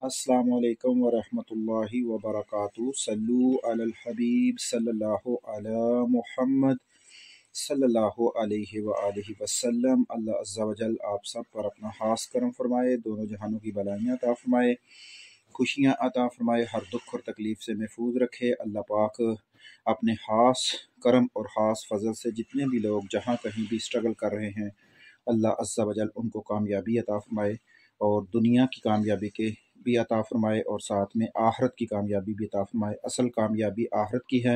अस्सलामु अलैकुम वरहमतुल्लाहि वबरकातुहू। सल्लु अलल हबीब सल्लल्लाहु अला मुहम्मद सल्लल्लाहु अलैहि वआलिहि वसल्लम। अल्लाह अज़्ज़ा वजल आप सब पर अपना खास करम फरमाए, दोनों जहानों की भलाइयाँ अता फरमाए, खुशियाँ अता फरमाए, हर दुख और तकलीफ़ से महफूज रखे। अल्लाह पाक अपने खास करम और ख़ास फजल से जितने भी लोग जहाँ कहीं भी स्ट्रगल कर रहे हैं, अल्लाह अज़्ज़ा वजल उनको कामयाबी अता फरमाए और दुनिया की कामयाबी के भी अता फरमाए और साथ में आखिरत की कामयाबी भी अता फरमाए। असल कामयाबी आखिरत की है,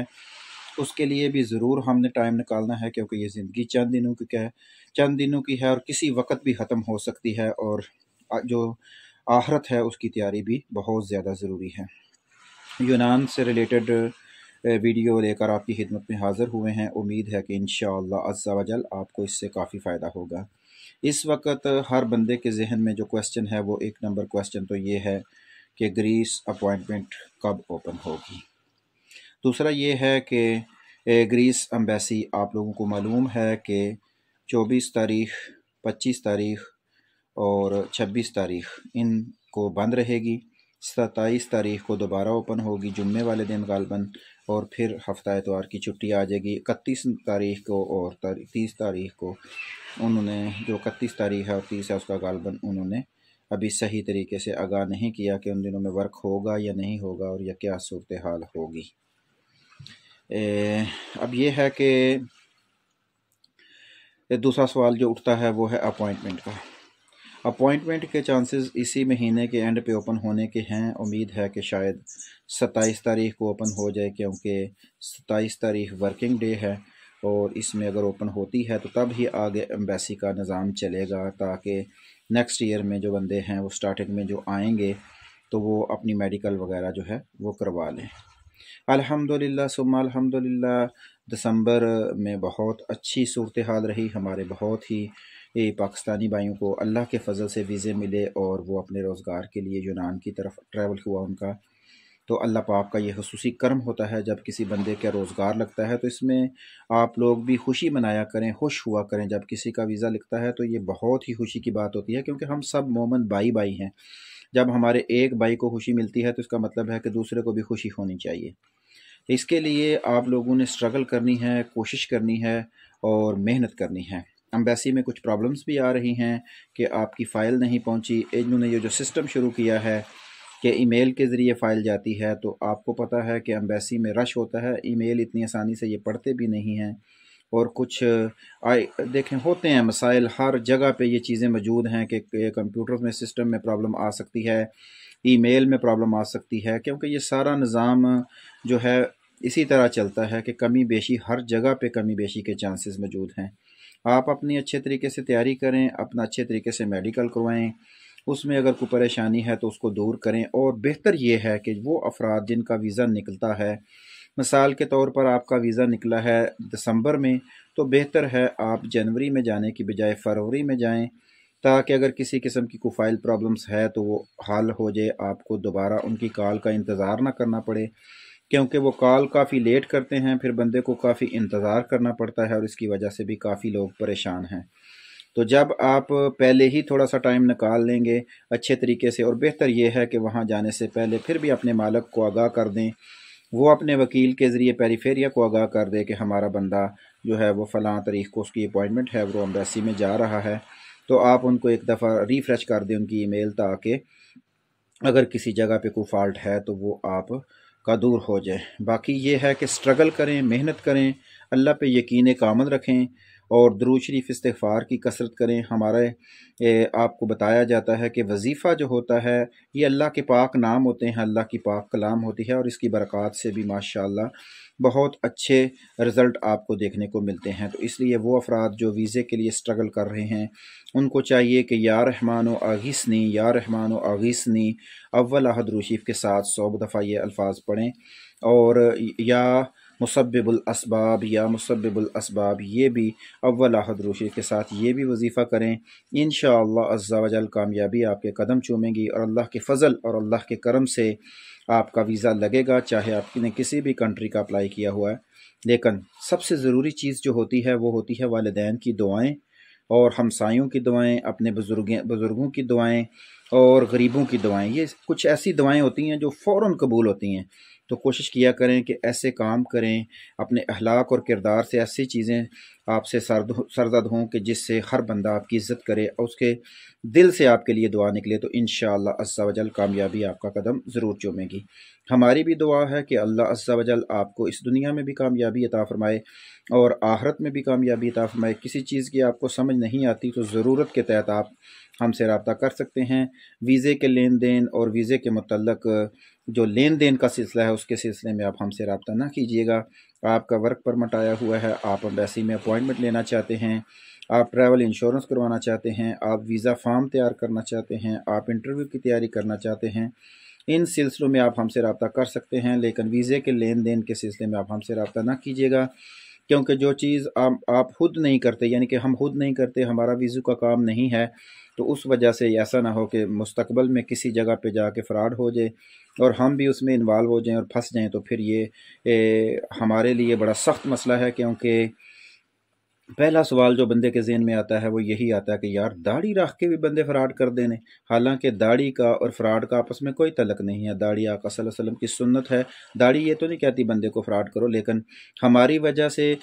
उसके लिए भी ज़रूर हमने टाइम निकालना है, क्योंकि ये ज़िंदगी चंद दिनों की है और किसी वक्त भी ख़त्म हो सकती है। और जो आखिरत है उसकी तैयारी भी बहुत ज़्यादा ज़रूरी है। यूनान से रिलेटेड वीडियो लेकर आपकी खिदमत में हाज़िर हुए हैं। उम्मीद है कि इंशाअल्लाह अज़्ज़ा वजल आपको इससे काफ़ी फ़ायदा होगा। इस वक्त हर बंदे के जहन में जो क्वेश्चन है वो एक नंबर क्वेश्चन तो ये है कि ग्रीस अपॉइंटमेंट कब ओपन होगी। दूसरा ये है कि ग्रीस एम्बेसी, आप लोगों को मालूम है कि 24 तारीख, 25 तारीख और 26 तारीख इनको बंद रहेगी। 27 तारीख को दोबारा ओपन होगी, जुम्मे वाले दिन गालबन, और फिर हफ्ता एतवार की छुट्टी आ जाएगी। 31 तारीख को और 30 तारीख को उन्होंने, जो 31 तारीख है और 30 है, उसका गालबन उन्होंने अभी सही तरीके से आगाह नहीं किया कि उन दिनों में वर्क होगा या नहीं होगा और या क्या सूरत हाल होगी। अब ये है कि दूसरा सवाल जो उठता है वो है अपॉइंटमेंट का। अपॉइंटमेंट के चांसेस इसी महीने के एंड पे ओपन होने के हैं। उम्मीद है कि शायद 27 तारीख को ओपन हो जाए, क्योंकि 27 तारीख वर्किंग डे है और इसमें अगर ओपन होती है तो तब ही आगे एम्बेसी का निज़ाम चलेगा, ताकि नेक्स्ट ईयर में जो बंदे हैं वो स्टार्टिंग में जो आएंगे तो वो अपनी मेडिकल वगैरह जो है वो करवा लें। अल्हम्दुलिल्लाह सुम्मा अल्हम्दुलिल्लाह, दिसंबर में बहुत अच्छी सूरत हाल रही। हमारे बहुत ही पाकिस्तानी भाइयों को अल्लाह के फ़ज़ल से वीज़े मिले और वो अपने रोज़गार के लिए यूनान की तरफ ट्रैवल हुआ उनका। तो अल्लाह पाक का ये ख़ुसूसी करम होता है जब किसी बंदे का रोज़गार लगता है, तो इसमें आप लोग भी खुशी मनाया करें, खुश हुआ करें। जब किसी का वीज़ा लगता है तो ये बहुत ही खुशी की बात होती है, क्योंकि हम सब मोमन भाई भाई हैं। जब हमारे एक भाई को खुशी मिलती है तो इसका मतलब है कि दूसरे को भी खुशी होनी चाहिए। इसके लिए आप लोगों ने स्ट्रगल करनी है, कोशिश करनी है और मेहनत करनी है। एम्बेसी में कुछ प्रॉब्लम्स भी आ रही हैं कि आपकी फ़ाइल नहीं पहुंची। इन्होंने ये जो सिस्टम शुरू किया है कि ईमेल के ज़रिए फ़ाइल जाती है, तो आपको पता है कि एम्बेसी में रश होता है, ईमेल इतनी आसानी से ये पढ़ते भी नहीं हैं। और कुछ देखें, होते हैं मसाइल, हर जगह पे ये चीज़ें मौजूद हैं कि कंप्यूटर में सिस्टम में प्रॉब्लम आ सकती है, ईमेल में प्रॉब्लम आ सकती है, क्योंकि ये सारा निज़ाम जो है इसी तरह चलता है कि कमी बेशी, हर जगह पे कमी बेशी के चांसेस मौजूद हैं। आप अपनी अच्छे तरीके से तैयारी करें, अपना अच्छे तरीके से मेडिकल करवाएं, उसमें अगर कोई परेशानी है तो उसको दूर करें। और बेहतर ये है कि वो अफराद जिनका वीज़ा निकलता है, मिसाल के तौर पर आपका वीज़ा निकला है दिसंबर में, तो बेहतर है आप जनवरी में जाने की बजाय फरवरी में जाएं, ताकि अगर किसी किस्म की कोई फाइल प्रॉब्लम्स है तो वो हल हो जाए, आपको दोबारा उनकी कॉल का इंतज़ार ना करना पड़े, क्योंकि वो कॉल काफ़ी लेट करते हैं, फिर बंदे को काफ़ी इंतज़ार करना पड़ता है और इसकी वजह से भी काफ़ी लोग परेशान हैं। तो जब आप पहले ही थोड़ा सा टाइम निकाल लेंगे अच्छे तरीके से, और बेहतर ये है कि वहाँ जाने से पहले फिर भी अपने मालिक को आगाह कर दें, वो अपने वकील के ज़रिए पेरीफेरिया को आगाह कर दे कि हमारा बंदा जो है वो फ़लाँ तारीख को उसकी अपॉइंटमेंट है, वो एम्बेसी में जा रहा है। तो आप उनको एक दफ़ा रिफ़्रेश कर दें उनकी ईमेल, ताकि अगर किसी जगह पे कोई फॉल्ट है तो वो आप का दूर हो जाए। बाकी ये है कि स्ट्रगल करें, मेहनत करें, अल्लाह पे यकीन कामल रखें और दुरूद शरीफ इस्तिग़फ़ार की कसरत करें। हमारे आपको बताया जाता है कि वजीफ़ा जो होता है ये अल्लाह के पाक नाम होते हैं, अल्लाह की पाक कलाम होती है, और इसकी बरक़ात से भी माशाअल्लाह बहुत अच्छे रिज़ल्ट आपको देखने को मिलते हैं। तो इसलिए वो अफराद जो वीज़े के लिए स्ट्रगल कर रहे हैं, उनको चाहिए कि या रहमानो आगिसनी, या रहमानो आगिसनी अव्वल अहद रूशीफ के साथ 100 दफ़ा ये अल्फाज पढ़ें, और या मुसब्बिबुल असबाब, या मुसब्बिबुल असबाब, ये भी अव्वल अहद रूशीफ के साथ ये भी वजीफ़ा करें। इंशाअल्लाह अज़्ज़ा वजल कामयाबी आपके कदम चूमेगी और अल्लाह के फ़ज़ल और अल्लाह के करम से आपका वीज़ा लगेगा, चाहे आपने किसी भी कंट्री का अप्लाई किया हुआ है। लेकिन सबसे ज़रूरी चीज़ जो होती है वो होती है वालिदैन की दुआएं। اور ہمسایوں کی دعائیں، اپنے بزرگوں کی دعائیں اور غریبوں کی دعائیں، یہ کچھ ایسی دعائیں ہوتی ہیں جو فوراً قبول ہوتی ہیں۔ تو کوشش کیا کریں کہ ایسے کام کریں، اپنے اخلاق اور کردار سے ایسی چیزیں آپ سے سرزد ہوں کہ جس سے ہر بندہ آپ کی عزت کرے اور اس کے دل سے آپ کے لیے دعا نکلے، تو انشاءاللہ عز و جل کامیابی آپ کا قدم ضرور چومے گی۔ ہماری بھی دعا ہے کہ اللہ عز و جل آپ کو اس دنیا میں بھی کامیابی عطا فرمائے اور آخرت میں بھی کامیابی عطا فرمائے۔ کسی چیز کی آپ کو سمجھ نہیں آتی تو ضرورت کے تحت آپ ہم سے رابطہ کر سکتے ہیں۔ ویزے کے لین دین اور ویزے کے متعلق جو لین دین کا سلسلہ ہے اس کے سلسلے میں آپ ہم سے رابطہ نہ کیجیے گا۔ آپ کا ورک پرمٹ آیا ہوا ہے، آپ امبیسی میں اپوائنٹمنٹ لینا چاہتے ہیں، آپ ٹریول انشورنس کروانا چاہتے ہیں، آپ ویزا فارم تیار کرنا چاہتے ہیں، آپ انٹرویو کی تیاری کرنا چاہتے ہیں، ان سلسلوں میں آپ ہم سے رابطہ کر سکتے ہیں۔ لیکن ویزے کے لین دین کے سلسلے میں آپ ہم سے رابطہ نہ کیجیے گا، کیونکہ جو چیز آپ خود نہیں کرتے، یعنی کہ ہم خود نہیں کرتے، ہمارا ویزو کا کام نہیں ہے، تو اس وجہ سے ایسا نہ ہو کہ مستقبل میں کسی جگہ پہ جا کے فراڈ ہو جائے اور ہم بھی اس میں انوالو ہو جائیں اور پھنس جائیں، تو پھر یہ ہمارے لیے بڑا سخت مسئلہ ہے۔ کیونکہ پہلا سوال جو بندے کے ذہن میں آتا ہے وہ یہی آتا ہے کہ یار داڑھی رکھ کے بھی بندے فراڈ کر دینے، حالانکہ داڑھی کا اور فراڈ کا آپس میں کوئی تعلق نہیں ہے۔ داڑھی آقا صلی اللہ علیہ وسلم کی سنت ہے، داڑھی یہ تو نہیں کہتی بندے کو فراڈ کرو، لیکن ہماری وجہ سے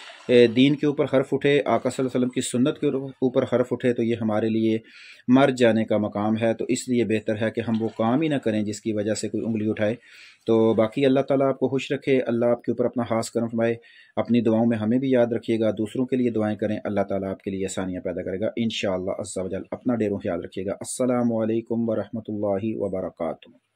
دین کے اوپر حرف اٹھے، آقا صلی اللہ علیہ وسلم کی سنت کے اوپر حرف اٹھے، تو یہ ہمارے لیے مر جانے کا مقام ہے۔ تو اس لیے بہتر ہے کہ ہم وہ کام ہی نہ کریں جس کی وجہ سے کوئی انگلی اٹھائے۔ تو باقی اللہ تعالیٰ آپ کو خوش رکھے، اللہ آپ کے اوپر اپنا خاص کرم فرمائے۔ اپنی دعاؤں میں ہمیں بھی یاد رکھیے گا، دوسروں کے لیے دعائیں کریں، اللہ تعالیٰ آپ کے لیے آسانیاں پیدا کرے گا انشاءاللہ عز و جل۔ اپنا ڈیروں خیال رکھیے گا۔ السلام علیکم ورحمۃ اللہ وبرکاتہ۔